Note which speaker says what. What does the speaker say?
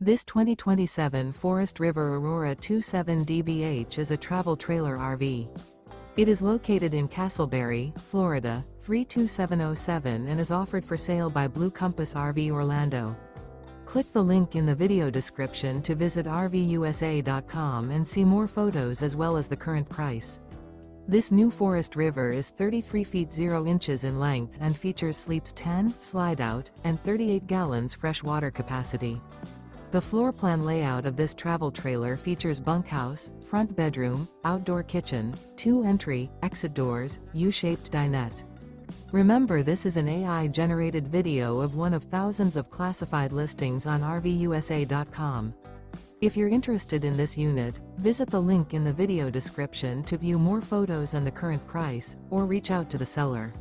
Speaker 1: This 2027 Forest River Aurora 27 DBH is a travel trailer RV. It is located in Casselberry, Florida, 32707 and is offered for sale by Blue Compass RV Orlando. Click the link in the video description to visit RVUSA.com and see more photos as well as the current price. This new Forest River is 33 feet 0 inches in length and features sleeps 10, Slideout, and 38 gallons fresh water capacity. The floor plan layout of this travel trailer features bunkhouse, front bedroom, outdoor kitchen, 2 entry, exit doors, U-shaped dinette. Remember, this is an AI-generated video of one of thousands of classified listings on RVUSA.com. If you're interested in this unit, visit the link in the video description to view more photos and the current price, or reach out to the seller.